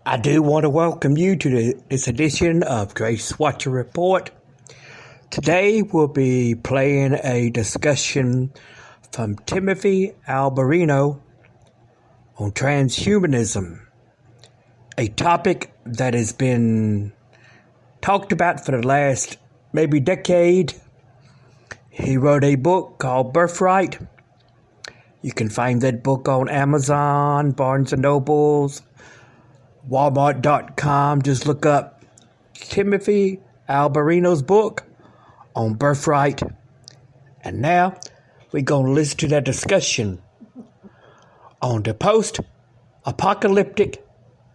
I do want to welcome you to this edition of Grace Watcher Report. Today we'll be playing a discussion from Timothy Alberino on transhumanism, a topic that has been talked about for the last maybe decade. He wrote a book called Birthright. You can find that book on Amazon, Barnes & Nobles, Walmart.com. Just look up Timothy Alberino's book on Birthright. And now we're going to listen to that discussion on the post-apocalyptic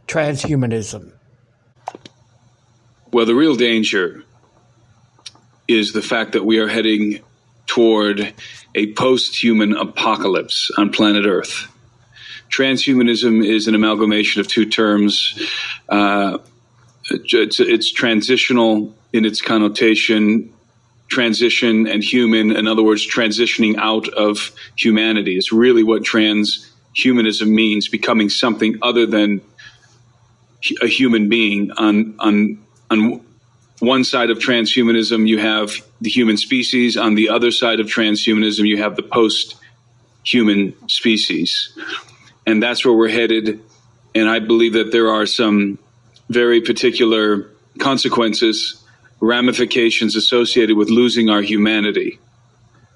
transhumanism. Well, the real danger is the fact that we are heading toward a post-human apocalypse on planet Earth. Transhumanism is an amalgamation of two terms. It's transitional in its connotation, transition and human. In other words, transitioning out of humanity is really what transhumanism means, becoming something other than a human being. On one side of transhumanism, you have the human species. On the other side of transhumanism, you have the post-human species. And that's where we're headed. And I believe that there are some very particular consequences, ramifications associated with losing our humanity.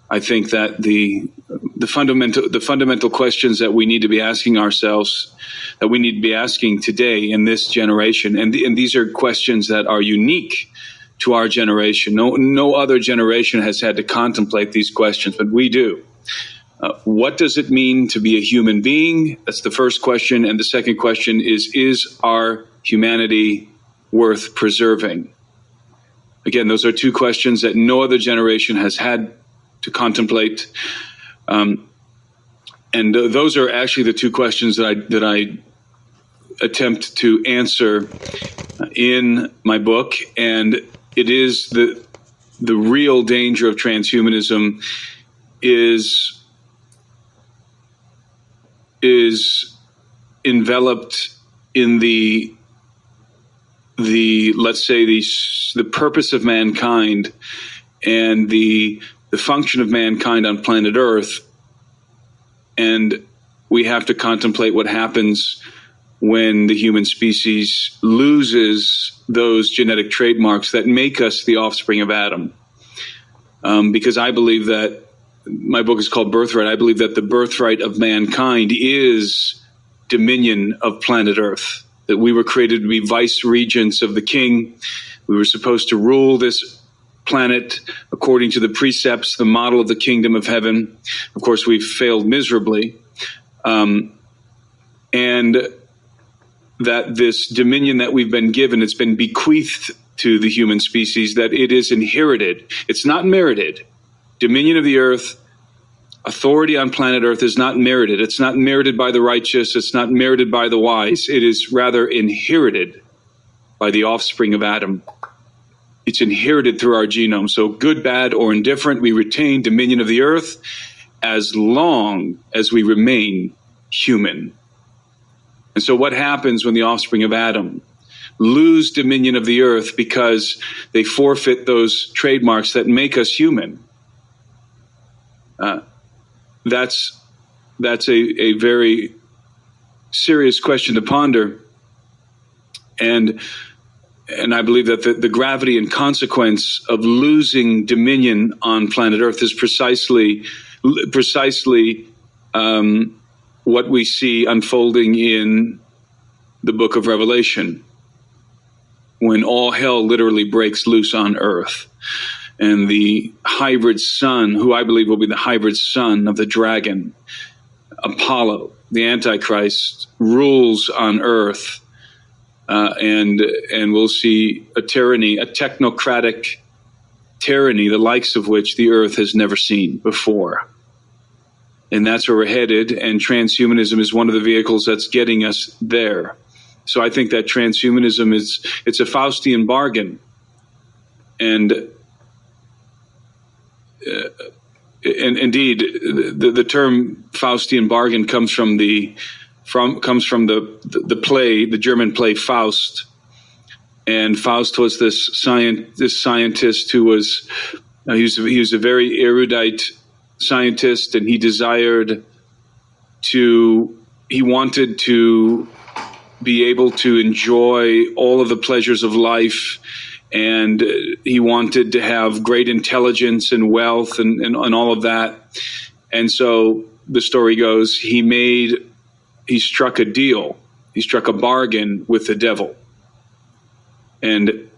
I think that the fundamental questions that we need to be asking ourselves, that we need to be asking today in this generation, and these are questions that are unique to our generation. No other generation has had to contemplate these questions, but we do. What does it mean to be a human being? That's the first question. And the second question is our humanity worth preserving? Again, those are two questions that no other generation has had to contemplate. And those are actually the two questions that I attempt to answer in my book. And it is the real danger of transhumanism is enveloped in the let's say the purpose of mankind and the function of mankind on planet Earth. And we have to contemplate what happens when the human species loses those genetic trademarks that make us the offspring of Adam. Because I believe that my book is called Birthright. I believe that the birthright of mankind is dominion of planet Earth, that we were created to be vice regents of the king. We were supposed to rule this planet according to the precepts, the model of the kingdom of heaven. Of course, we've failed miserably. And that this dominion that we've been given, it's been bequeathed to the human species, that it is inherited. It's not merited. Dominion of the earth, authority on planet Earth is not merited. It's not merited by the righteous. It's not merited by the wise. It is rather inherited by the offspring of Adam. It's inherited through our genome. So good, bad, or indifferent, we retain dominion of the earth as long as we remain human. And so what happens when the offspring of Adam lose dominion of the earth because they forfeit those trademarks that make us human? That's a very serious question to ponder. And I believe that the gravity and consequence of losing dominion on planet Earth is precisely what we see unfolding in the book of Revelation, when all hell literally breaks loose on Earth. And the hybrid son, who I believe will be the hybrid son of the dragon, Apollo, the Antichrist, rules on Earth. And we'll see a tyranny, a technocratic tyranny, the likes of which the earth has never seen before. And that's where we're headed. And transhumanism is one of the vehicles that's getting us there. So I think that transhumanism it's a Faustian bargain. And indeed, the term Faustian bargain comes from the comes from the play, the German play Faust. And Faust was this scientist who was he was a very erudite scientist, and he wanted to be able to enjoy all of the pleasures of life, and he wanted to have great intelligence and wealth and all of that. And so the story goes, he struck a deal, he struck a bargain with the devil. And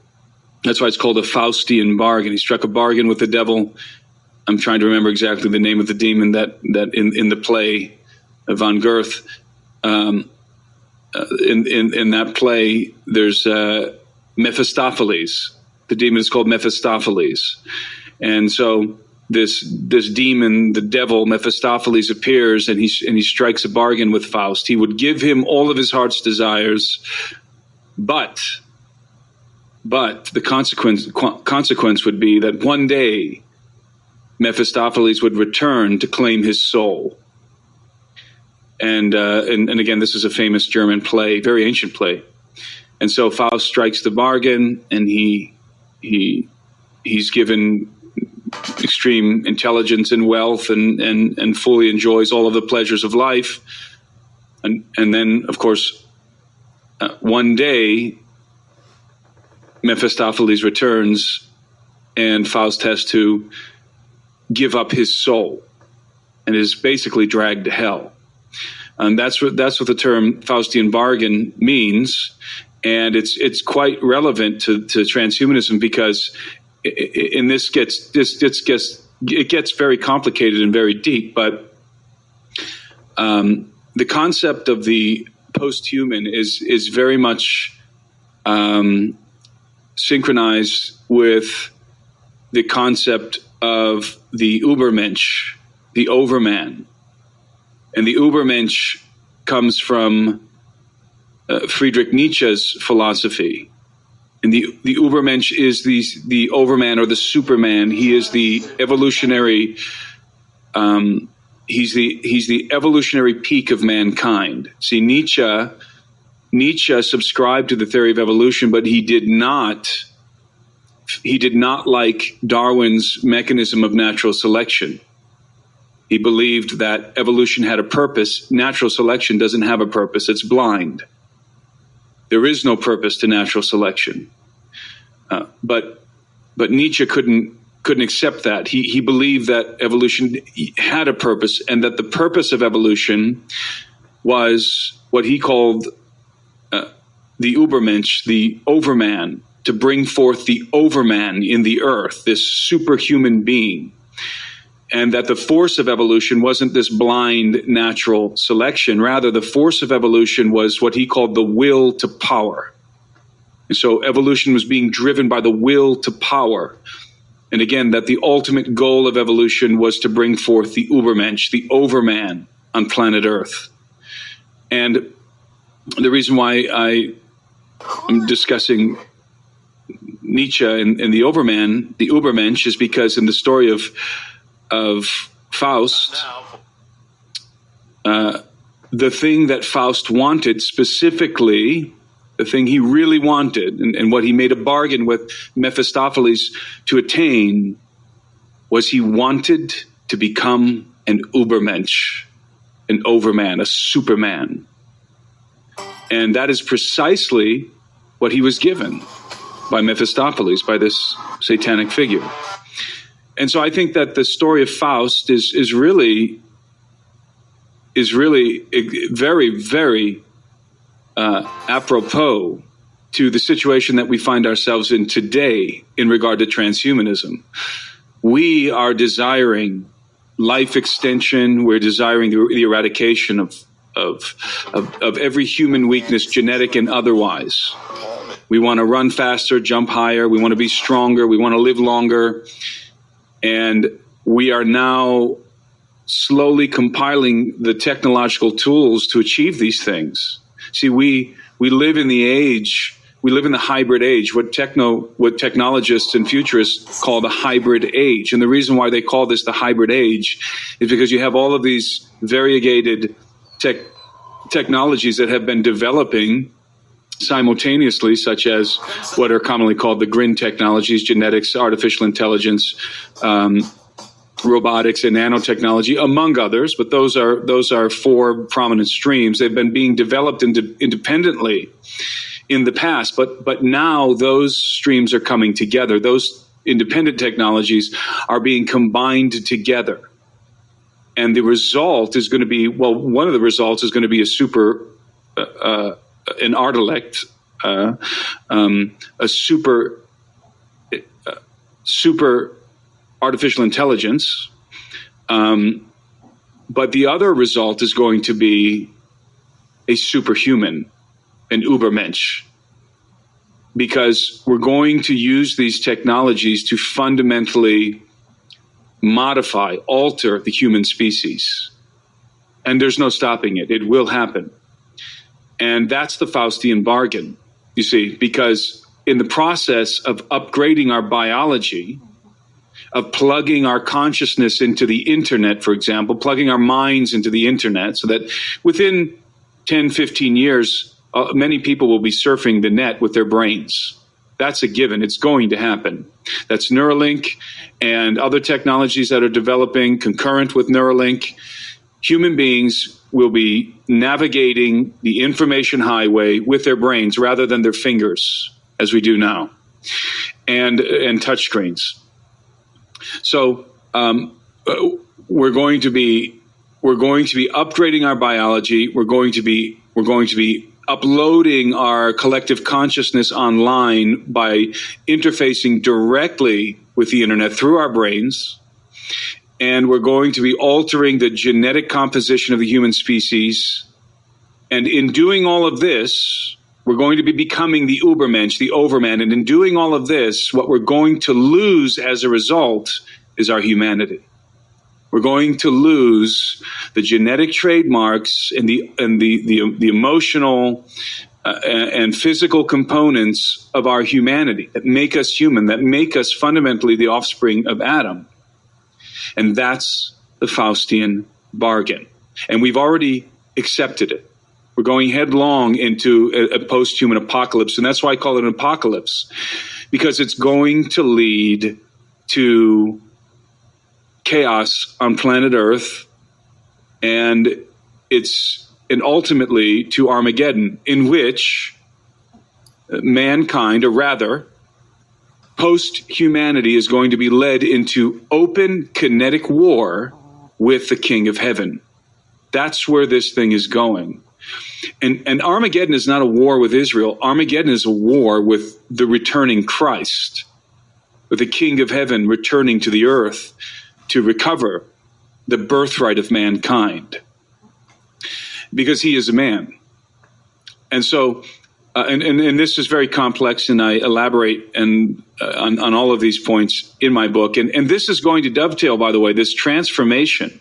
that's why it's called a Faustian bargain. He struck a bargain with the devil. I'm trying to remember exactly the name of the demon that in the play von Goethe. In that play, there's Mephistopheles. The demon is called Mephistopheles. And so this demon, the devil, Mephistopheles, appears, and he strikes a bargain with Faust. He would give him all of his heart's desires, but the consequence would be that one day Mephistopheles would return to claim his soul. And again, this is a famous German play, very ancient play. And so Faust strikes the bargain, and he's given extreme intelligence and wealth, and fully enjoys all of the pleasures of life. And then, of course, one day Mephistopheles returns, and Faust has to give up his soul and is basically dragged to hell. And that's what the term Faustian bargain means, and it's quite relevant to transhumanism, because it gets very complicated and very deep. But the concept of the post-human is very much synchronized with the concept of the Übermensch, the overman. And the Übermensch comes from Friedrich Nietzsche's philosophy. And the Übermensch is the overman, or the superman. He is the evolutionary he's the evolutionary peak of mankind. See, Nietzsche subscribed to the theory of evolution, but he did not like Darwin's mechanism of natural selection. He believed that evolution had a purpose. Natural selection doesn't have a purpose. It's blind. There is no purpose to natural selection. But Nietzsche couldn't accept that. He believed that evolution had a purpose, and that the purpose of evolution was what he called the Übermensch, the overman, to bring forth the overman in the earth, this superhuman being. And that the force of evolution wasn't this blind natural selection. Rather, the force of evolution was what he called the will to power. And so evolution was being driven by the will to power. And again, that the ultimate goal of evolution was to bring forth the Übermensch, the overman on planet Earth. And the reason why I'm discussing Nietzsche and the overman, the Übermensch, is because in the story of Faust, the thing that Faust wanted specifically, the thing he really wanted, and what he made a bargain with Mephistopheles to attain, was he wanted to become an Übermensch, an overman, a superman. And that is precisely what he was given by Mephistopheles, by this satanic figure. And so I think that the story of Faust is really very, very apropos to the situation that we find ourselves in today in regard to transhumanism. We are desiring life extension. We're desiring the eradication of every human weakness, genetic and otherwise. We want to run faster, jump higher. We want to be stronger. We want to live longer. And we are now slowly compiling the technological tools to achieve these things. See, we live in the age, we live in the hybrid age, what technologists and futurists call the hybrid age. And the reason why they call this the hybrid age is because you have all of these variegated technologies that have been developing simultaneously, such as what are commonly called the GRIN technologies: genetics, artificial intelligence, robotics, and nanotechnology, among others. But those are four prominent streams. They've been being developed independently in the past, but now those streams are coming together. Those independent technologies are being combined together. And the result is going to be, well, one of the results is going to be an artellect, a super artificial intelligence. But the other result is going to be a superhuman, an Übermensch, because we're going to use these technologies to fundamentally modify, alter the human species. And there's no stopping it. It will happen. And that's the Faustian bargain, you see, because in the process of upgrading our biology, of plugging our consciousness into the internet, for example, plugging our minds into the internet, so that within 10, 15 years, many people will be surfing the net with their brains. That's a given. It's going to happen. That's Neuralink and other technologies that are developing concurrent with Neuralink. Human beings will be navigating the information highway with their brains rather than their fingers, as we do now, and touchscreens. So we're going to be upgrading our biology. We're going to be uploading our collective consciousness online by interfacing directly with the internet through our brains. And we're going to be altering the genetic composition of the human species. And in doing all of this, we're going to be becoming the Übermensch, the Overman. And in doing all of this, what we're going to lose as a result is our humanity. We're going to lose the genetic trademarks and the emotional and physical components of our humanity that make us human, that make us fundamentally the offspring of Adam. And that's the Faustian bargain. And we've already accepted it. We're going headlong into a post-human apocalypse. And that's why I call it an apocalypse, because it's going to lead to chaos on planet Earth, and ultimately to Armageddon, in which mankind, or rather, post-humanity is going to be led into open kinetic war with the King of Heaven. That's where this thing is going. And Armageddon is not a war with Israel. Armageddon is a war with the returning Christ, with the King of Heaven returning to the earth to recover the birthright of mankind, because he is a man. And so, and this is very complex, and I elaborate on all of these points in my book. And this is going to dovetail, by the way, this transformation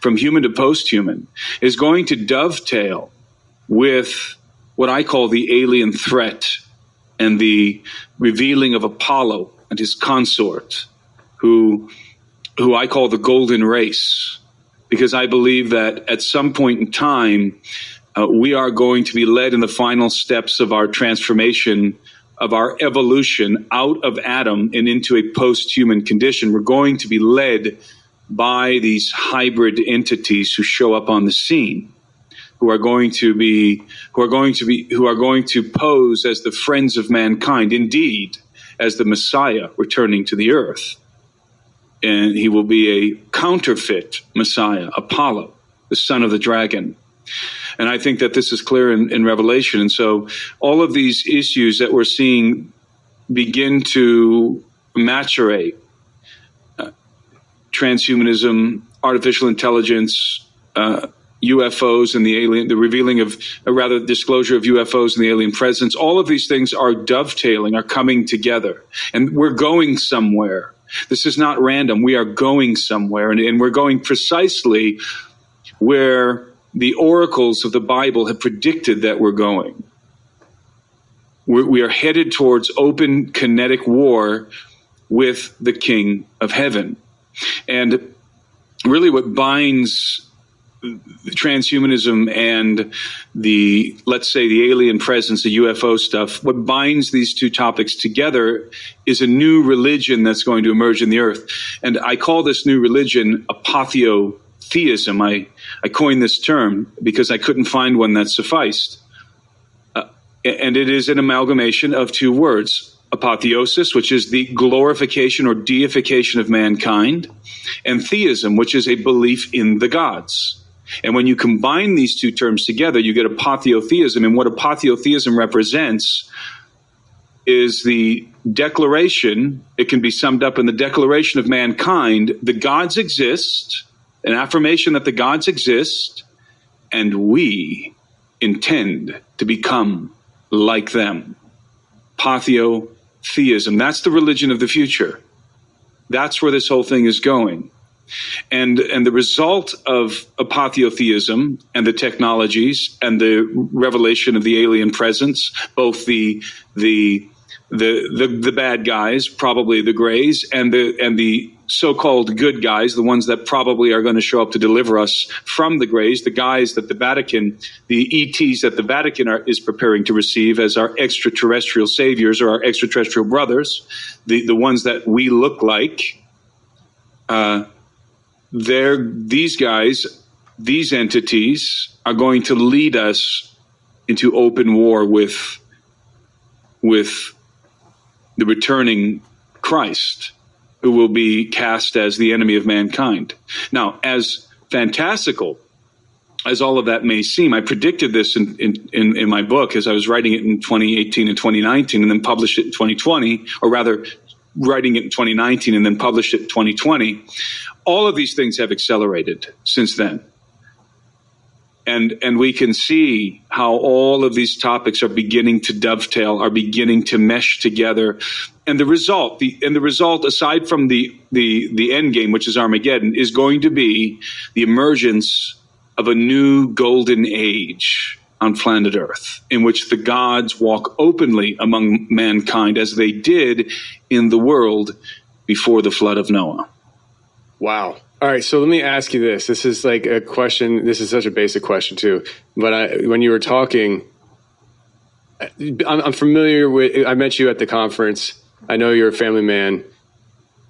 from human to post-human is going to dovetail with what I call the alien threat and the revealing of Apollo and his consort, who I call the golden race, because I believe that at some point in time, we are going to be led in the final steps of our transformation, of our evolution out of Adam and into a post-human condition. We're going to be led by these hybrid entities who show up on the scene, who are going to pose as the friends of mankind, indeed, as the Messiah returning to the earth. And he will be a counterfeit Messiah, Apollo, the son of the dragon. And I think that this is clear in Revelation. And so all of these issues that we're seeing begin to maturate, transhumanism, artificial intelligence, UFOs and the revealing of, disclosure of UFOs and the alien presence, all of these things are dovetailing, are coming together. And we're going somewhere. This is not random. We are going somewhere, and we're going precisely where the oracles of the Bible have predicted that we're going. We are headed towards open kinetic war with the King of Heaven. And really what binds transhumanism and let's say the alien presence, the UFO stuff, what binds these two topics together is a new religion that's going to emerge in the earth. And I call this new religion apotheotheism. I coined this term because I couldn't find one that sufficed. And it is an amalgamation of two words: apotheosis, which is the glorification or deification of mankind, and theism, which is a belief in the gods. And when you combine these two terms together, you get apotheotheism. And what apotheotheism represents is the declaration, it can be summed up in the declaration of mankind: the gods exist, an affirmation that the gods exist, and we intend to become like them. Apotheotheism. That's the religion of the future. That's where this whole thing is going. And the result of apotheotheism and the technologies and the revelation of the alien presence, both the bad guys, probably the Greys, and the so-called good guys, the ones that probably are going to show up to deliver us from the Greys, the guys that the Vatican, the ETs that the Vatican is preparing to receive as our extraterrestrial saviors or our extraterrestrial brothers, the ones that we look like. These guys, these entities are going to lead us into open war with the returning Christ, who will be cast as the enemy of mankind. Now, as fantastical as all of that may seem, I predicted this in my book as I was writing it in 2018 and 2019 and then published it in 2020, or rather writing it in 2019 and then published it in 2020. All of these things have accelerated since then. And we can see how all of these topics are beginning to dovetail, are beginning to mesh together. And the result, aside from the end game, which is Armageddon, is going to be the emergence of a new golden age on planet Earth, in which the gods walk openly among mankind as they did in the world before the flood of Noah. Wow. All right. So let me ask you this. This is like a question. This is such a basic question too. But when you were talking, I'm familiar with, I met you at the conference. I know you're a family man.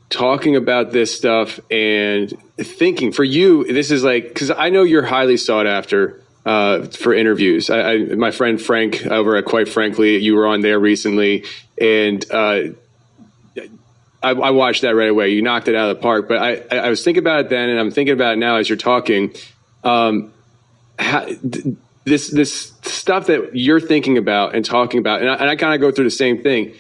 Talking about this stuff and thinking, for you, this is like, because I know you're highly sought after for interviews. My friend Frank over at Quite Frankly, you were on there recently, and I watched that right away. You knocked it out of the park. But I was thinking about it then, and I'm thinking about it now as you're talking. This stuff that you're thinking about and talking about, and I kind of go through the same thing.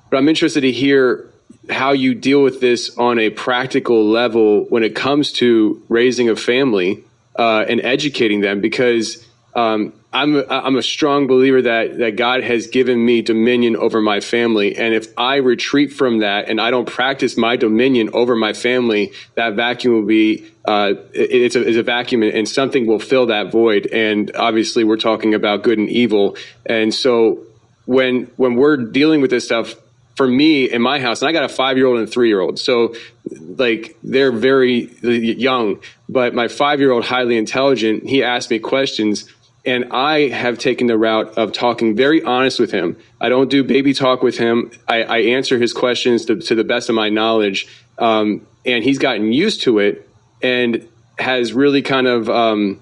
But I'm interested to hear how you deal with this on a practical level when it comes to raising a family and educating them, because I'm a strong believer that God has given me dominion over my family. And if I retreat from that and I don't practice my dominion over my family, that vacuum will be, it's a vacuum, and something will fill that void. And obviously we're talking about good and evil. And so when we're dealing with this stuff, for me in my house, and I got a 5-year-old and a 3-year-old. So like they're very young, but my 5-year-old, highly intelligent, he asked me questions. And I have taken the route of talking very honest with him. I don't do baby talk with him. I answer his questions to the best of my knowledge. And he's gotten used to it and has really kind of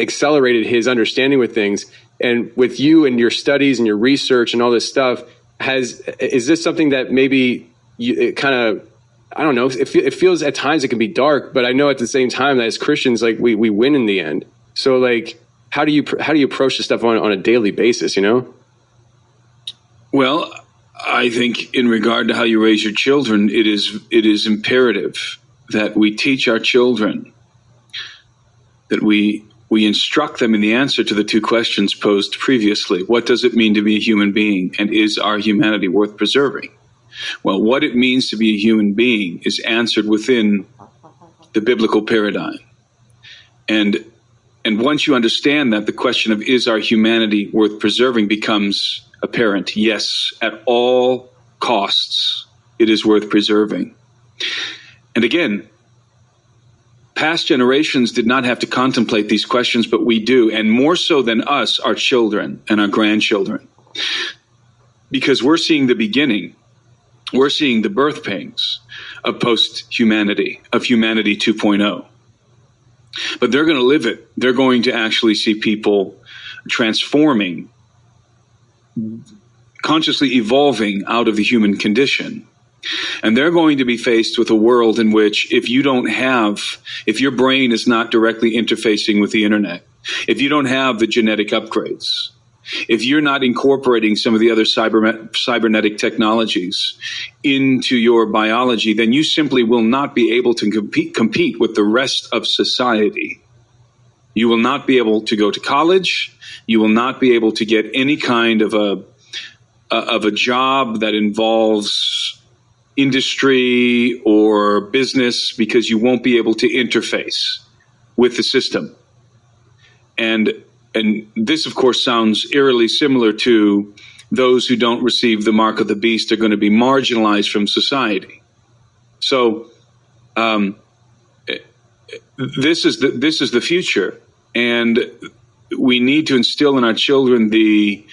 accelerated his understanding with things. And with you and your studies and your research and all this stuff, is this something that maybe it kind of, I don't know, it feels at times it can be dark, but I know at the same time that as Christians, like we win in the end. So like, how do you approach this stuff on a daily basis, you know? Well, I think in regard to how you raise your children, it is imperative that we teach our children, that we instruct them in the answer to the two questions posed previously. What does it mean to be a human being, and is our humanity worth preserving? Well, what it means to be a human being is answered within the biblical paradigm. And once you understand that, the question of is our humanity worth preserving becomes apparent. Yes, at all costs, it is worth preserving. And again, past generations did not have to contemplate these questions, but we do, and more so than us, our children and our grandchildren. Because we're seeing the beginning. We're seeing the birth pangs of post-humanity, of humanity 2.0. But they're going to live it. They're going to actually see people transforming, consciously evolving out of the human condition. And they're going to be faced with a world in which if your brain is not directly interfacing with the internet, if you don't have the genetic upgrades, if you're not incorporating some of the other cybernetic technologies into your biology, then you simply will not be able to compete with the rest of society. You will not be able to go to college. You will not be able to get any kind of a job that involves industry or business, because you won't be able to interface with the system. And this, of course, sounds eerily similar to those who don't receive the mark of the beast are going to be marginalized from society. So this is the future, and we need to instill in our children the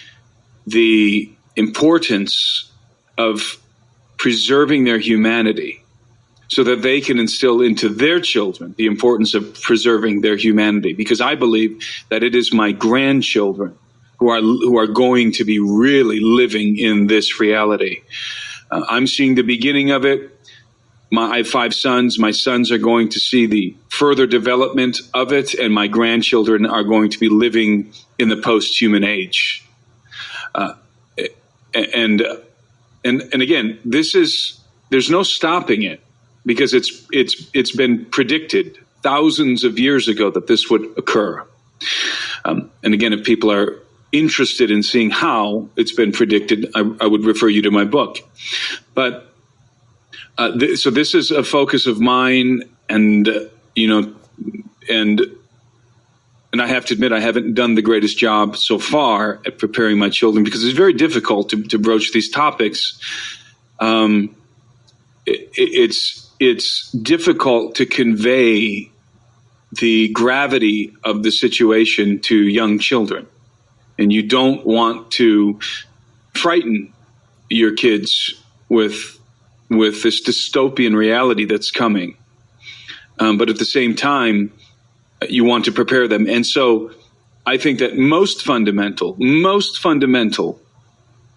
importance of preserving their humanity, so that they can instill into their children the importance of preserving their humanity. Because I believe that it is my grandchildren who are going to be really living in this reality. I'm seeing the beginning of it. I have 5 sons. My sons are going to see the further development of it, and my grandchildren are going to be living in the post-human age. And again, there's no stopping it, because it's been predicted thousands of years ago that this would occur. And again, if people are interested in seeing how it's been predicted, I would refer you to my book. But so this is a focus of mine, and and I have to admit, I haven't done the greatest job so far at preparing my children, because it's very difficult to broach these topics. It's difficult to convey the gravity of the situation to young children, and you don't want to frighten your kids with this dystopian reality that's coming. But at the same time, you want to prepare them. And so I think that most fundamental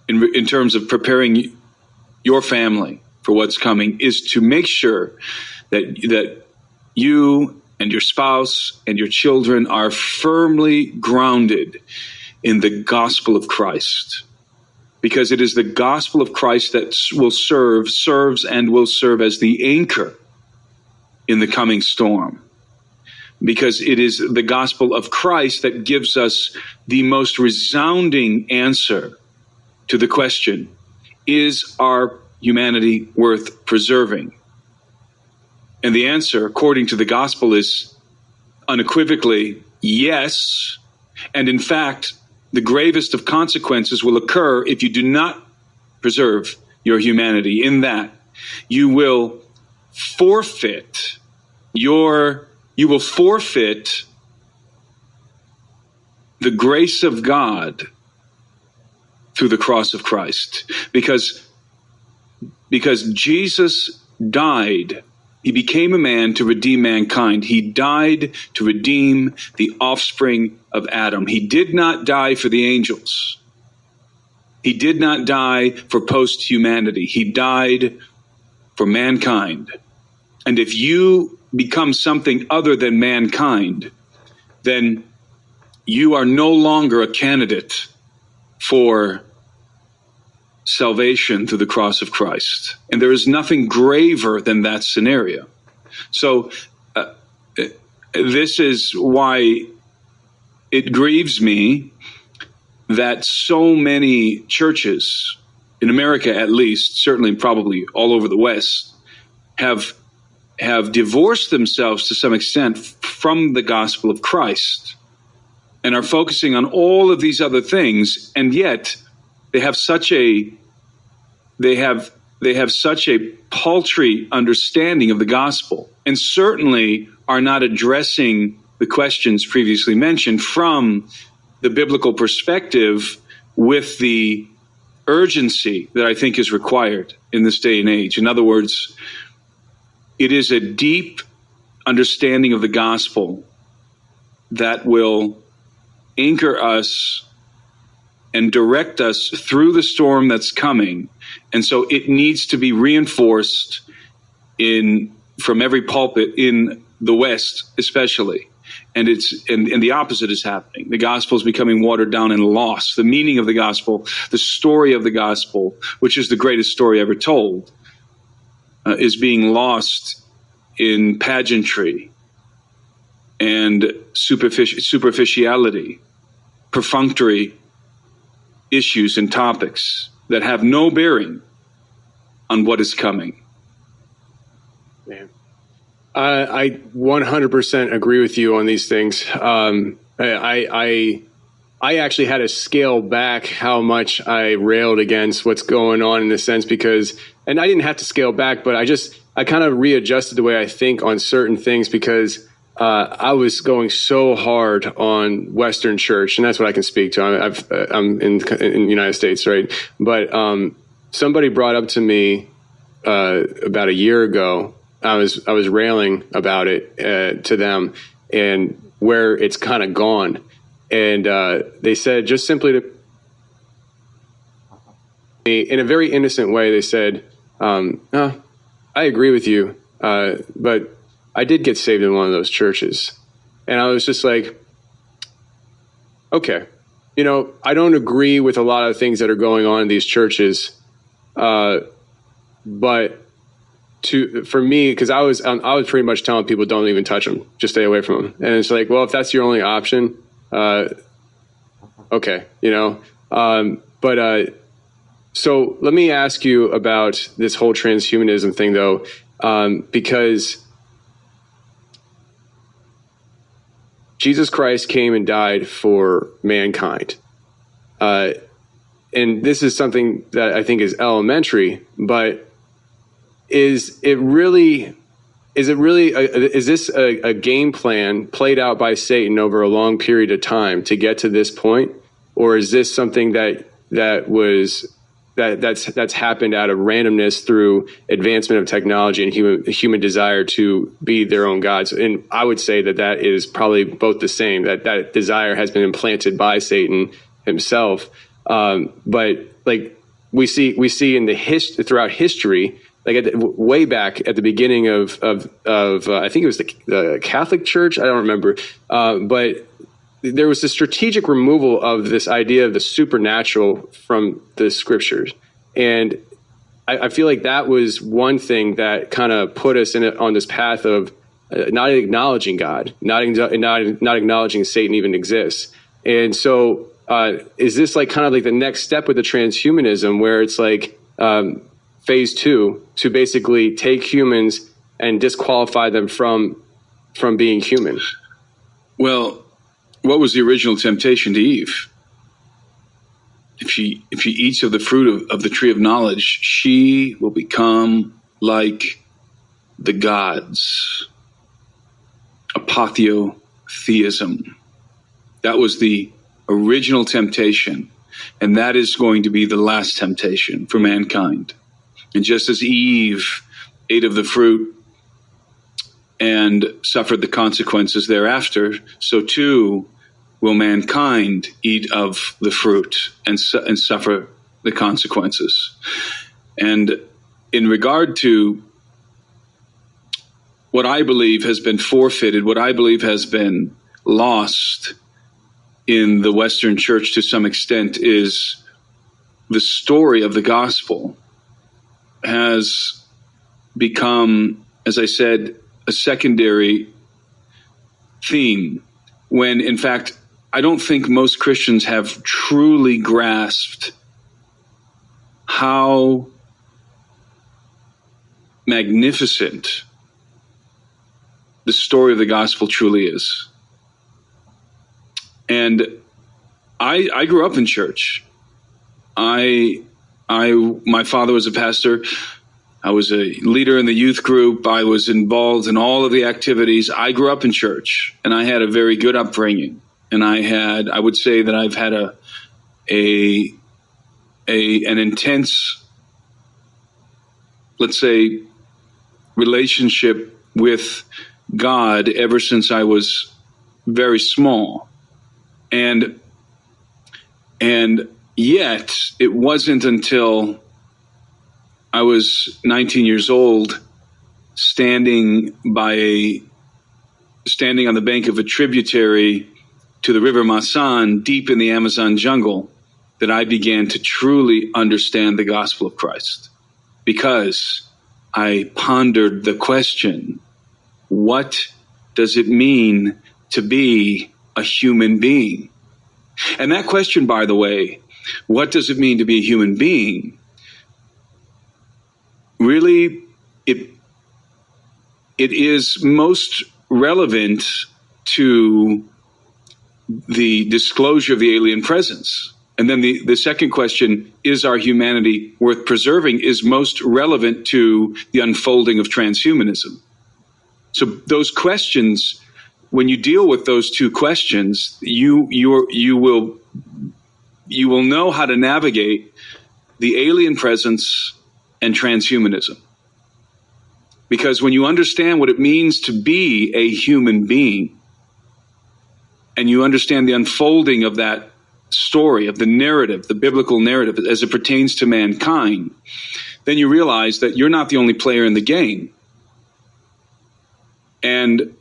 in terms of preparing your family for what's coming is to make sure that you and your spouse and your children are firmly grounded in the gospel of Christ. Because it is the gospel of Christ that serves and will serve as the anchor in the coming storm. Because it is the gospel of Christ that gives us the most resounding answer to the question, is our humanity worth preserving? And the answer, according to the gospel, is unequivocally yes. And in fact, the gravest of consequences will occur if you do not preserve your humanity, in that you will forfeit the grace of God through the cross of Christ. Because Jesus died, he became a man to redeem mankind. He died to redeem the offspring of Adam. He did not die for the angels. He did not die for post-humanity. He died for mankind. And if you become something other than mankind, then you are no longer a candidate for salvation through the cross of Christ. And there is nothing graver than that scenario. So this is why it grieves me that so many churches, in America at least, certainly probably all over the West, have divorced themselves to some extent from the gospel of Christ and are focusing on all of these other things, and yet they have such a paltry understanding of the gospel, and certainly are not addressing the questions previously mentioned from the biblical perspective with the urgency that I think is required in this day and age. In other words, it is a deep understanding of the gospel that will anchor us and direct us through the storm that's coming. And so it needs to be reinforced from every pulpit in the West, especially. And the opposite is happening. The gospel is becoming watered down and lost. The meaning of the gospel, the story of the gospel, which is the greatest story ever told, is being lost in pageantry and superficiality, perfunctory issues and topics that have no bearing on what is coming. Man. I 100% agree with you on these things. I actually had to scale back how much I railed against what's going on in this sense and I didn't have to scale back, but I kind of readjusted the way I think on certain things because I was going so hard on Western church, and that's what I can speak to. I'm in the United States, right? But somebody brought up to me about a year ago. I was railing about it to them and where it's kind of gone, and they said just simply to me in a very innocent way. They said, "I agree with you, but I did get saved in one of those churches," and I was just like, "Okay, I don't agree with a lot of things that are going on in these churches, but." For me, because I was pretty much telling people don't even touch them, just stay away from them. And it's like, well, if that's your only option, okay, so let me ask you about this whole transhumanism thing, though, because Jesus Christ came and died for mankind, and this is something that I think is elementary, but. Is this a game plan played out by Satan over a long period of time to get to this point, or is this something that's happened out of randomness through advancement of technology and human desire to be their own gods? And I would say that is probably both the same. That desire has been implanted by Satan himself, but like we see in throughout history. Like way back at the beginning of I think it was the Catholic Church. I don't remember, but there was a strategic removal of this idea of the supernatural from the scriptures, and I feel like that was one thing that kind of put us on this path of not acknowledging God, not acknowledging Satan even exists. And so, is this like kind of like the next step with the transhumanism, where it's like? Phase 2 to basically take humans and disqualify them from being human. Well, what was the original temptation to Eve? If she eats of the fruit of the tree of knowledge, she will become like the gods. Apotheotheism. That was the original temptation, and that is going to be the last temptation for mankind. And just as Eve ate of the fruit and suffered the consequences thereafter, so too will mankind eat of the fruit and suffer the consequences. And in regard to what I believe has been forfeited, what I believe has been lost in the Western church to some extent, is the story of the gospel has become, as I said, a secondary theme, when in fact I don't think most Christians have truly grasped how magnificent the story of the gospel truly is. And I grew up in church. My father was a pastor. I was a leader in the youth group. I was involved in all of the activities. I grew up in church, and I had a very good upbringing. And I would say that I've had an intense, let's say, relationship with God ever since I was very small. And yet it wasn't until I was 19 years old, standing on the bank of a tributary to the River Masan, deep in the Amazon jungle, that I began to truly understand the gospel of Christ. Because I pondered the question, what does it mean to be a human being? And that question, by the way, what does it mean to be a human being? Really, it is most relevant to the disclosure of the alien presence. And then the second question, is our humanity worth preserving, is most relevant to the unfolding of transhumanism. So those questions, when you deal with those two questions, you will know how to navigate the alien presence and transhumanism. Because when you understand what it means to be a human being, and you understand the unfolding of that story, of the narrative, the biblical narrative as it pertains to mankind, then you realize that you're not the only player in the game. And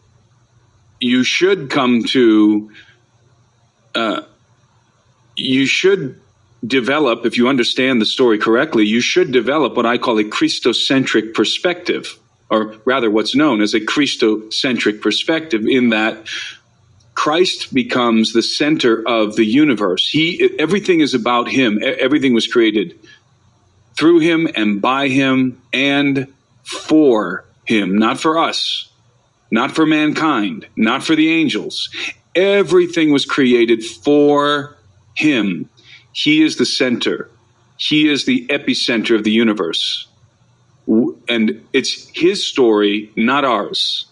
you should come to, you should develop, if you understand the story correctly, you should develop what I call a Christocentric perspective, or rather what's known as a Christocentric perspective, in that Christ becomes the center of the universe. Everything is about him. Everything was created through him and by him and for him, not for us, not for mankind, not for the angels. Everything was created for him. He is the center. He is the epicenter of the universe. And it's his story, not ours.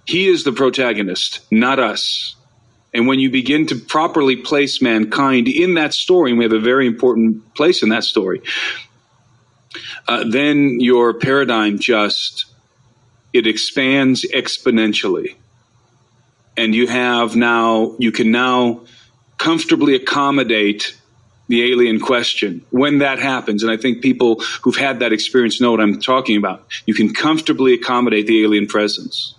He is the protagonist, not us. And when you begin to properly place mankind in that story, and we have a very important place in that story, then your paradigm it expands exponentially. And you can now comfortably accommodate the alien question when that happens. And I think people who've had that experience know what I'm talking about. You can comfortably accommodate the alien presence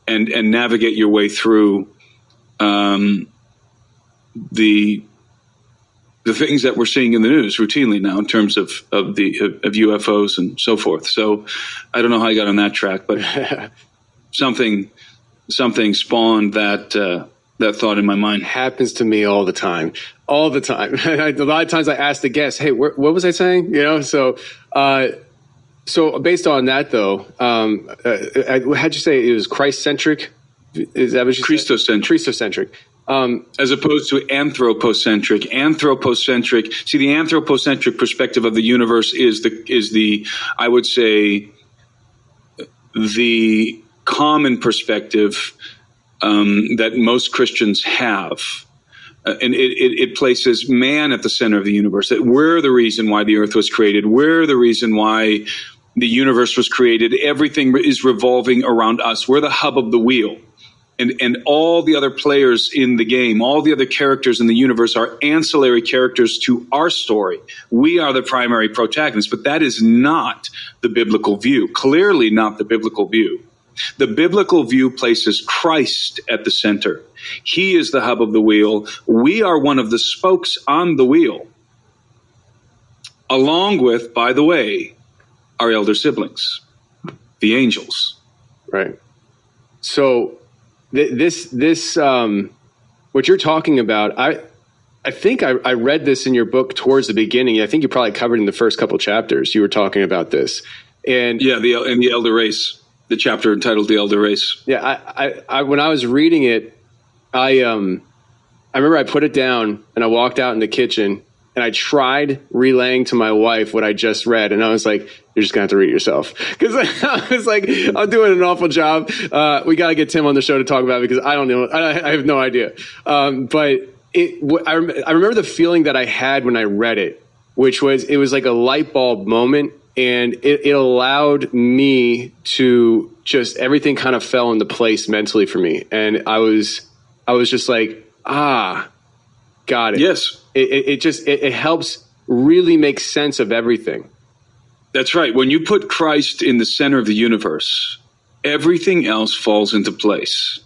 and navigate your way through the things that we're seeing in the news routinely now in terms of UFOs and so forth. So I don't know how I got on that track, but something spawned that thought in my mind. Happens to me all the time. A lot of times I ask the guests, hey, what was I saying? So based on that, though, how'd you say it was Christ-centric? Is that what you said? Christocentric. As opposed to anthropocentric. Anthropocentric. See, the anthropocentric perspective of the universe is the I would say, the common perspective that most Christians have. And it places man at the center of the universe, that we're the reason why the earth was created. We're the reason why the universe was created. Everything is revolving around us. We're the hub of the wheel. And all the other players in the game, all the other characters in the universe are ancillary characters to our story. We are the primary protagonists, but that is not the biblical view. Clearly not the biblical view. The biblical view places Christ at the center. He is the hub of the wheel. We are one of the spokes on the wheel, along with, by the way, our elder siblings, the angels. Right. So this what you're talking about, I think I read this in your book towards the beginning. I think you probably covered in the first couple chapters. You were talking about this, and the elder race, the chapter entitled "The Elder Race." Yeah, I when I was reading it, I remember I put it down and I walked out in the kitchen And I tried relaying to my wife what I just read, and I was like, "You're just gonna have to read it yourself," because I was like, "I'm doing an awful job." We got to get Tim on the show to talk about it, because I don't know, I have no idea. But I remember the feeling that I had when I read it, which was it was like a light bulb moment, and it allowed me to just everything kind of fell into place mentally for me, and I was just like, got it. Yes. It helps really make sense of everything. That's right. When you put Christ in the center of the universe, everything else falls into place.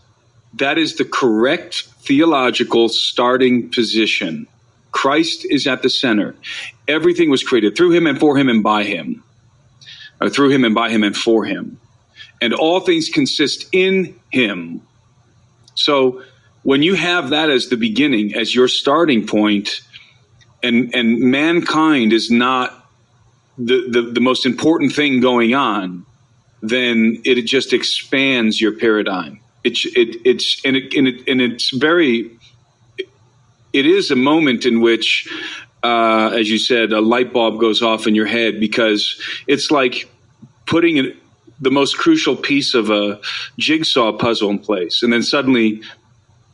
That is the correct theological starting position. Christ is at the center. Everything was created through him and for him and by him. Or through him and by him and for him. And all things consist in him. So when you have that as the beginning, as your starting point, and mankind is not the most important thing going on, then it just expands your paradigm. It is a moment in which, as you said, a light bulb goes off in your head, because it's like putting the most crucial piece of a jigsaw puzzle in place, and then suddenly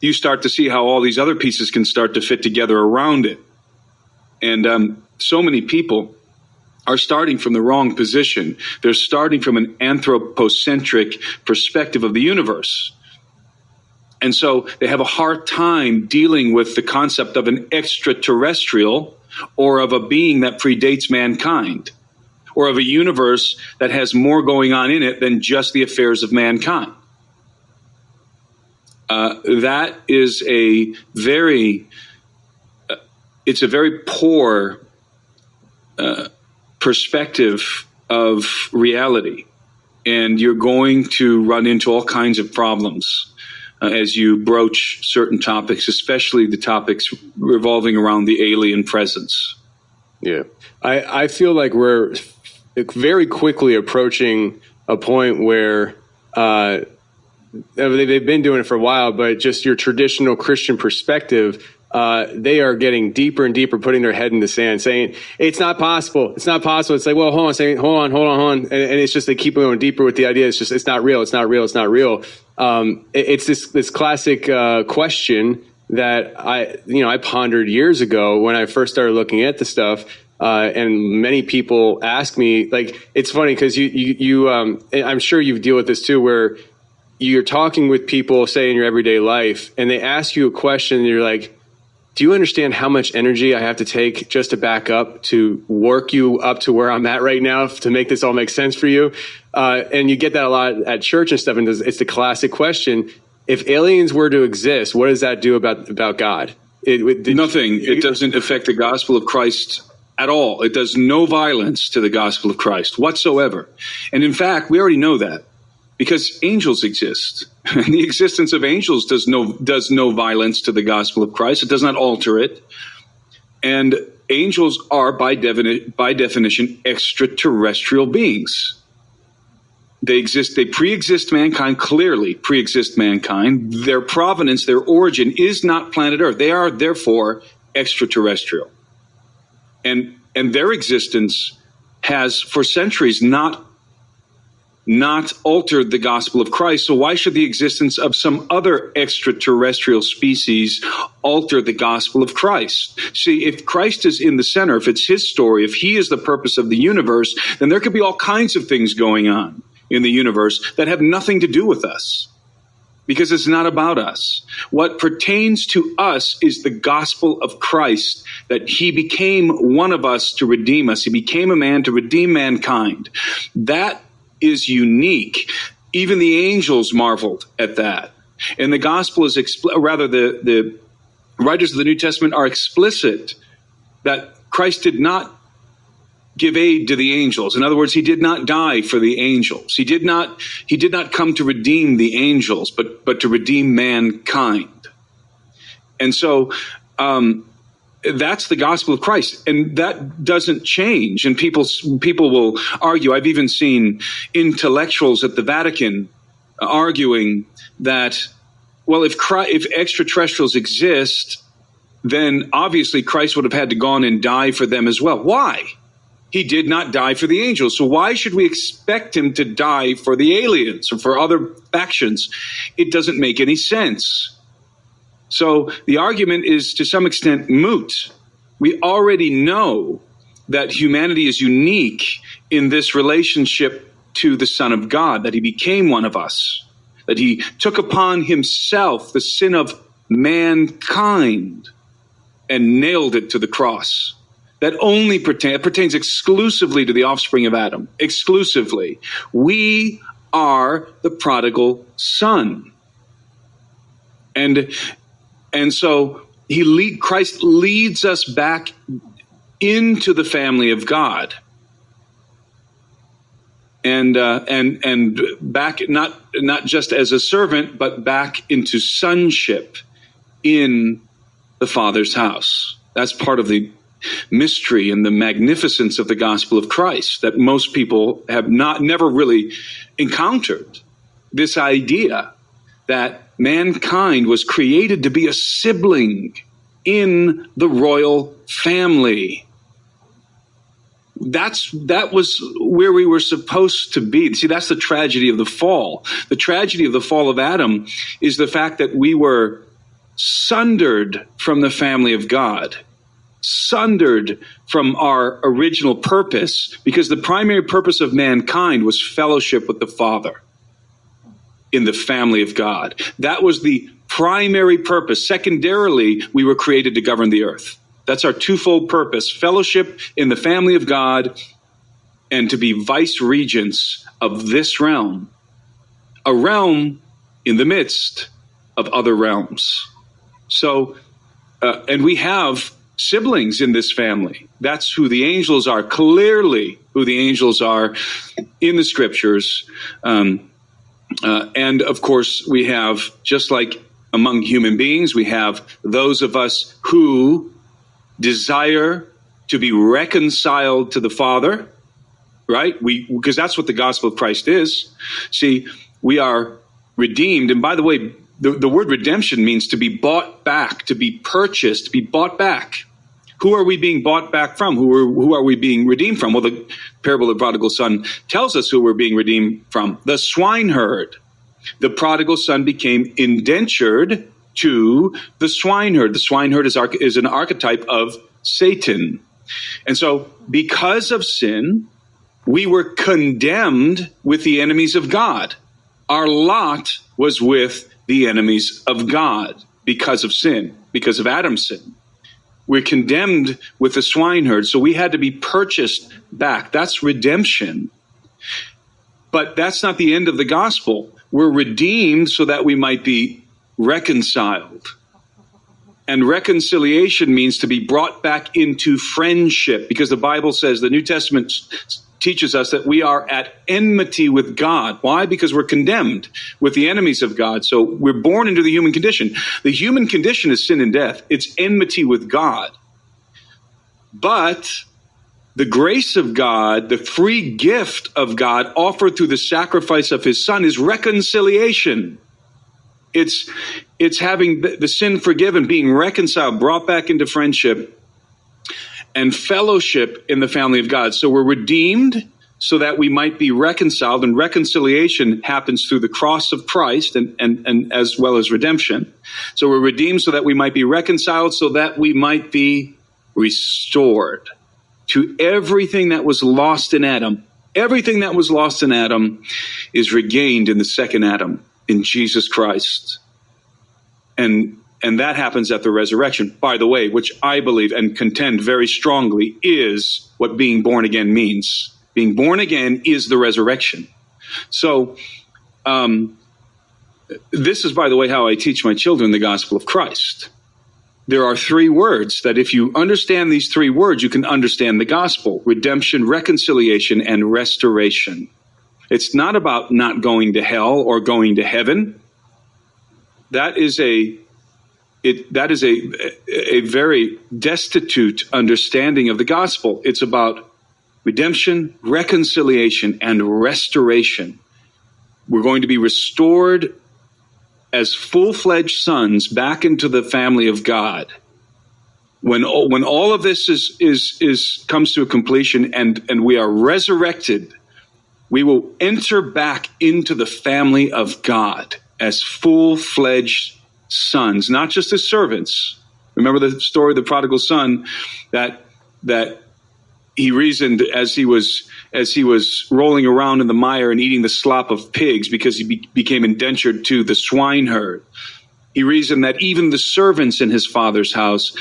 you start to see how all these other pieces can start to fit together around it. And so many people are starting from the wrong position. They're starting from an anthropocentric perspective of the universe. And so they have a hard time dealing with the concept of an extraterrestrial, or of a being that predates mankind, or of a universe that has more going on in it than just the affairs of mankind. That is it's a very poor perspective of reality. And you're going to run into all kinds of problems as you broach certain topics, especially the topics revolving around the alien presence. Yeah. I feel like we're very quickly approaching a point where they've been doing it for a while, but just your traditional Christian perspective, they are getting deeper and deeper, putting their head in the sand, saying, it's not possible. It's not possible. It's like, well, hold on. And it's just, they keep going deeper with the idea. It's just, it's not real. It's not real. It's not real. It's this classic question that I pondered years ago when I first started looking at the stuff. And many people ask me, like, it's funny because you I'm sure you deal with this too, where you're talking with people, say, in your everyday life, and they ask you a question and you're like, do you understand how much energy I have to take just to back up, to work you up to where I'm at right now, to make this all make sense for you? And you get that a lot at church and stuff. And it's the classic question. If aliens were to exist, what does that do about God? Nothing. It doesn't affect the gospel of Christ at all. It does no violence to the gospel of Christ whatsoever. And in fact, we already know that, because angels exist. And the existence of angels does no violence to the gospel of Christ. It does not alter it. And angels are, by definition, extraterrestrial beings. They exist. They pre-exist mankind, clearly pre-exist mankind. Their provenance, their origin is not planet Earth. They are, therefore, extraterrestrial. And their existence has, for centuries, not altered the gospel of Christ. So why should the existence of some other extraterrestrial species alter the gospel of Christ? See, if Christ is in the center, if it's his story, if he is the purpose of the universe, then there could be all kinds of things going on in the universe that have nothing to do with us, because it's not about us. What pertains to us is the gospel of Christ, that he became one of us to redeem us. He became a man to redeem mankind. That is unique. Even the angels marveled at that. And the gospel is, the writers of the New Testament are explicit that Christ did not give aid to the angels. In other words, he did not die for the angels. He did not come to redeem the angels, but to redeem mankind. And so that's the gospel of Christ, and that doesn't change. And people will argue. I've even seen intellectuals at the Vatican arguing that, well, if extraterrestrials exist, then obviously Christ would have had to gone and die for them as well. Why? He did not die for the angels. So why should we expect him to die for the aliens or for other factions? It doesn't make any sense. So the argument is to some extent moot. We already know that humanity is unique in this relationship to the Son of God, that he became one of us, that he took upon himself the sin of mankind and nailed it to the cross. That only pertains exclusively to the offspring of Adam, exclusively. We are the prodigal son. And so Christ leads us back into the family of God. And back not just as a servant, but back into sonship in the Father's house. That's part of the mystery and the magnificence of the gospel of Christ that most people have never really encountered. This idea that mankind was created to be a sibling in the royal family. That was where we were supposed to be. See, that's the tragedy of the fall. The tragedy of the fall of Adam is the fact that we were sundered from the family of God, sundered from our original purpose, because the primary purpose of mankind was fellowship with the Father in the family of God. That was the primary purpose. Secondarily, we were created to govern the earth. That's our twofold purpose: fellowship in the family of God and to be vice regents of this realm, a realm in the midst of other realms. So, and we have siblings in this family. That's who the angels are, clearly who the angels are in the scriptures. And of course, we have, just like among human beings, we have those of us who desire to be reconciled to the Father, right? Because that's what the gospel of Christ is. See, we are redeemed. And by the way, the word redemption means to be bought back, to be purchased, to be bought back. Who are we being bought back from? Who are we being redeemed from? Well, the parable of the prodigal son tells us who we're being redeemed from. The swineherd. The prodigal son became indentured to the swineherd. The swineherd is an archetype of Satan. And so because of sin, we were condemned with the enemies of God. Our lot was with the enemies of God because of sin, because of Adam's sin. We're condemned with the swineherd, so we had to be purchased back. That's redemption. But that's not the end of the gospel. We're redeemed so that we might be reconciled. And reconciliation means to be brought back into friendship, because the Bible says, the New Testament teaches us that we are at enmity with God. Why? Because we're condemned with the enemies of God. So we're born into the human condition. The human condition is sin and death. It's enmity with God. But the grace of God, the free gift of God offered through the sacrifice of his son, is reconciliation. It's having the sin forgiven, being reconciled, brought back into friendship and fellowship in the family of God. So we're redeemed so that we might be reconciled, and reconciliation happens through the cross of Christ and as well as redemption. So we're redeemed so that we might be reconciled, so that we might be restored to everything that was lost in Adam. Everything that was lost in Adam is regained in the second Adam, in Jesus Christ. And that happens at the resurrection, by the way, which I believe and contend very strongly is what being born again means. Being born again is the resurrection. So this is, by the way, how I teach my children the gospel of Christ. There are three words that if you understand these three words, you can understand the gospel: redemption, reconciliation, and restoration. It's not about not going to hell or going to heaven. That is a very destitute understanding of the gospel. It's about redemption, reconciliation, and restoration. We're going to be restored as full-fledged sons back into the family of God. when all of this comes to a completion and we are resurrected, we will enter back into the family of God as full-fledged sons, not just as servants. Remember the story of the prodigal son, that he reasoned as he was rolling around in the mire and eating the slop of pigs because he became indentured to the swineherd. He reasoned that even the servants in his father's house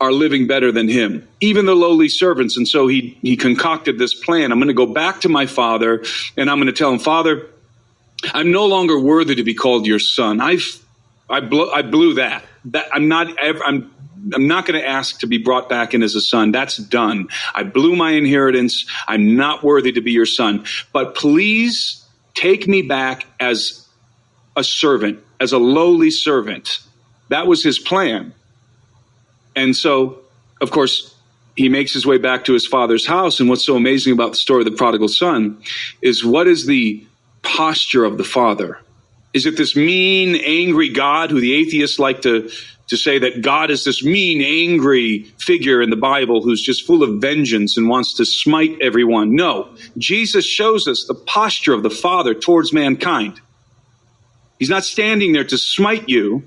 are living better than him, even the lowly servants. And so he concocted this plan. I'm going to go back to my father and I'm going to tell him, Father, I'm no longer worthy to be called your son. I blew that. I'm not going to ask to be brought back in as a son. That's done. I blew my inheritance. I'm not worthy to be your son. But please take me back as a servant, as a lowly servant. That was his plan. And so, of course, he makes his way back to his father's house. And what's so amazing about the story of the prodigal son is, what is the posture of the father? Is it this mean, angry God who the atheists like to say that God is this mean, angry figure in the Bible who's just full of vengeance and wants to smite everyone? No, Jesus shows us the posture of the Father towards mankind. He's not standing there to smite you.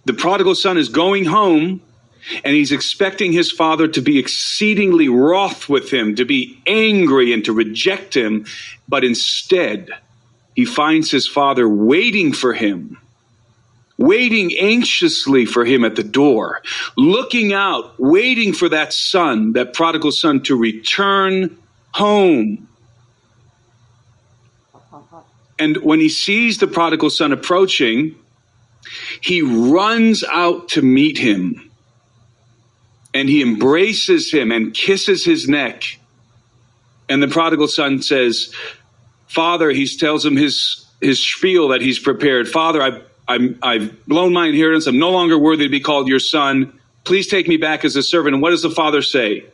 The prodigal son is going home, and he's expecting his father to be exceedingly wroth with him, to be angry and to reject him. But instead, he finds his father waiting for him, waiting anxiously for him at the door, looking out, waiting for that son, that prodigal son, to return home. And when he sees the prodigal son approaching, he runs out to meet him, and he embraces him and kisses his neck. And the prodigal son says, Father, he tells him his spiel that he's prepared. Father, I've blown my inheritance. I'm no longer worthy to be called your son. Please take me back as a servant. And what does the father say?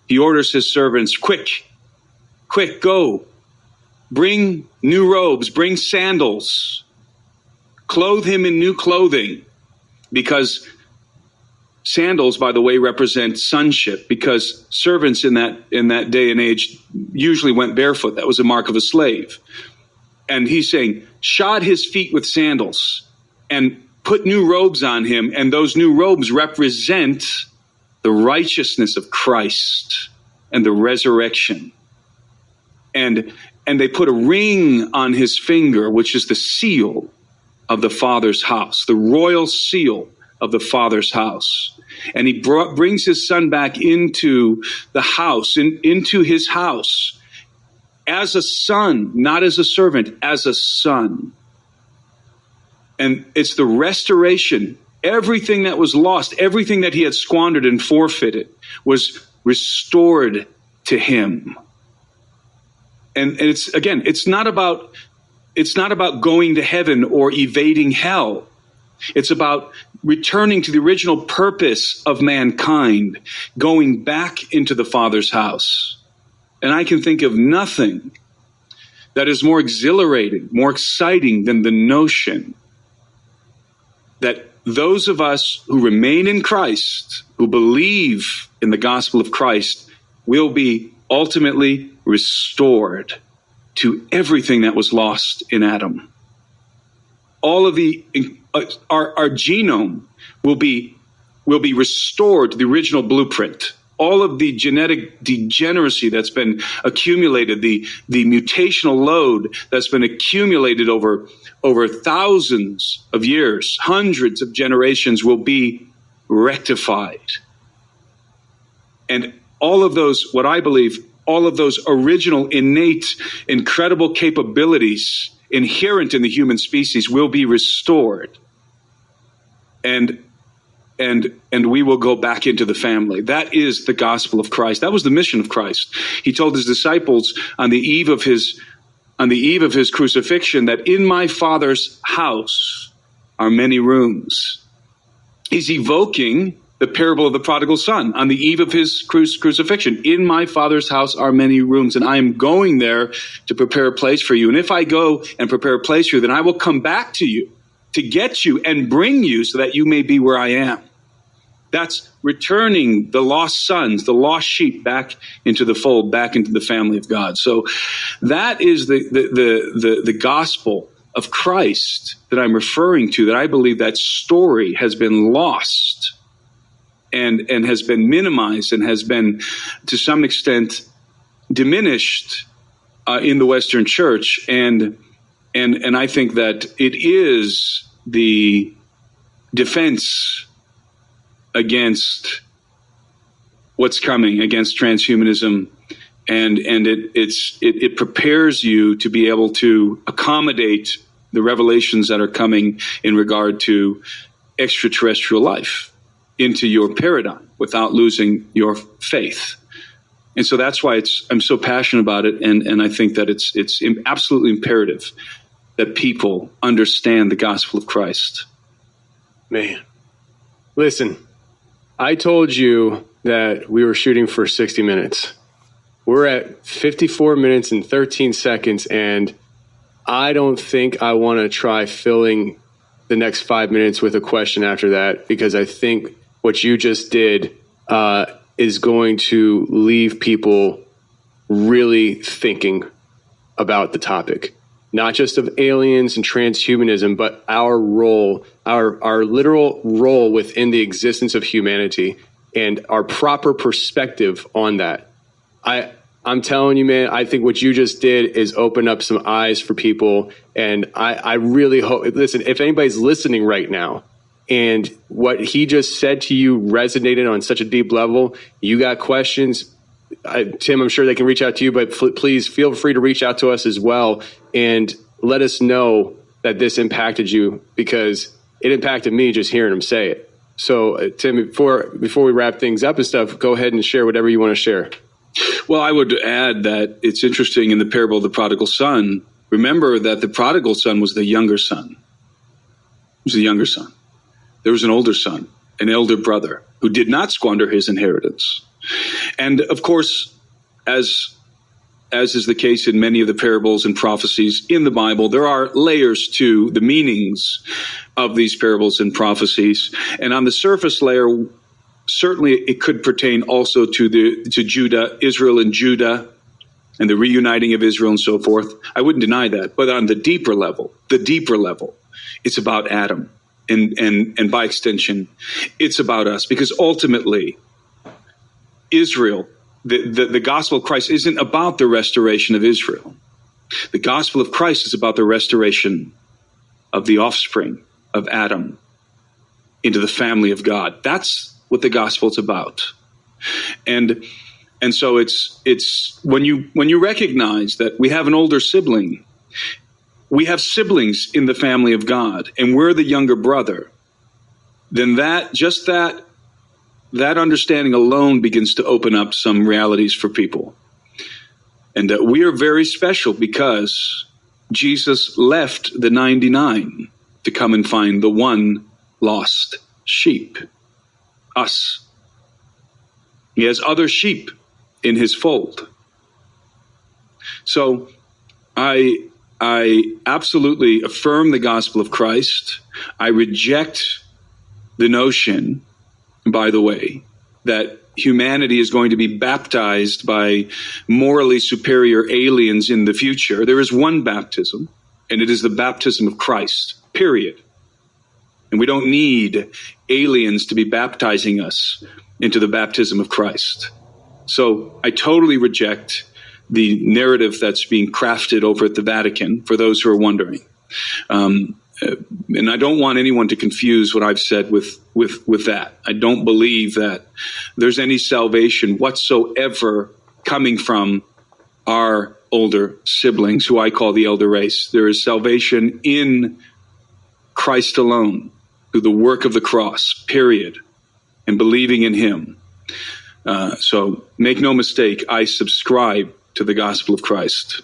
He orders his servants, quick, go. Bring new robes, bring sandals. Clothe him in new clothing, because sandals, by the way, represent sonship, because servants in that day and age usually went barefoot. That was a mark of a slave. And he's saying, shod his feet with sandals and put new robes on him. And those new robes represent the righteousness of Christ and the resurrection. And they put a ring on his finger, which is the seal of the Father's house, the royal seal of the Father's house. And he brings his son back into the house, into his house, as a son, not as a servant, as a son. And it's the restoration. Everything that was lost, everything that he had squandered and forfeited, was restored to him. And it's not about going to heaven or evading hell. It's about returning to the original purpose of mankind, going back into the Father's house. And I can think of nothing that is more exhilarating, more exciting than the notion that those of us who remain in Christ, who believe in the gospel of Christ, will be ultimately restored to everything that was lost in Adam. All of our genome will be restored to the original blueprint. All of the genetic degeneracy that's been accumulated, the mutational load that's been accumulated over thousands of years, hundreds of generations, will be rectified. And all of those, what I believe, all of those original, innate, incredible capabilities inherent in the human species will be restored. And we will go back into the family. That is the gospel of Christ. That was the mission of Christ. He told his disciples on the eve of his crucifixion that in my Father's house are many rooms. He's evoking the parable of the prodigal son on the eve of his crucifixion. In my Father's house are many rooms, and I am going there to prepare a place for you. And if I go and prepare a place for you, then I will come back to you to get you and bring you so that you may be where I am. That's returning the lost sons, the lost sheep back into the fold, back into the family of God. So that is the gospel of Christ that I'm referring to, that I believe that story has been lost and has been minimized and has been to some extent diminished in the Western church. And I think that it is the defense against what's coming, against transhumanism, and it prepares you to be able to accommodate the revelations that are coming in regard to extraterrestrial life into your paradigm without losing your faith. And so that's why I'm so passionate about it, and I think that it's absolutely imperative that people understand the gospel of Christ. Man, listen, I told you that we were shooting for 60 minutes. We're at 54 minutes and 13 seconds, and I don't think I want to try filling the next 5 minutes with a question after that, because I think what you just did is going to leave people really thinking about the topic, not just of aliens and transhumanism, but our role, our literal role within the existence of humanity and our proper perspective on that. I'm telling you, man, I think what you just did is open up some eyes for people. And I really hope, listen, if anybody's listening right now and what he just said to you resonated on such a deep level, you got questions, Tim, I'm sure they can reach out to you, but please feel free to reach out to us as well and let us know that this impacted you, because it impacted me just hearing him say it. So, Tim, before we wrap things up and stuff, go ahead and share whatever you want to share. Well, I would add that it's interesting in the parable of the prodigal son. Remember that the prodigal son was the younger son. He was the younger son. There was an older son, an elder brother, who did not squander his inheritance. And of course, as is the case in many of the parables and prophecies in the Bible, there are layers to the meanings of these parables and prophecies. And on the surface layer, certainly it could pertain also to Judah, Israel and Judah, and the reuniting of Israel and so forth. I wouldn't deny that. But on the deeper level, it's about Adam. And by extension, it's about us. Because ultimately, Israel, the gospel of Christ isn't about the restoration of Israel. The gospel of Christ is about the restoration of the offspring of Adam into the family of God. That's what the gospel is about. And so it's when you recognize that we have an older sibling, we have siblings in the family of God, and we're the younger brother, then that understanding alone begins to open up some realities for people. And we are very special because Jesus left the 99 to come and find the one lost sheep, us. He has other sheep in his fold. So I absolutely affirm the gospel of Christ. I reject the notion, by the way, that humanity is going to be baptized by morally superior aliens in the future. There is one baptism, and it is the baptism of Christ, period. And we don't need aliens to be baptizing us into the baptism of Christ. So I totally reject the narrative that's being crafted over at the Vatican, for those who are wondering. And I don't want anyone to confuse what I've said with that. I don't believe that there's any salvation whatsoever coming from our older siblings, who I call the elder race. There is salvation in Christ alone, through the work of the cross, period, and believing in him. So make no mistake, I subscribe to the gospel of Christ.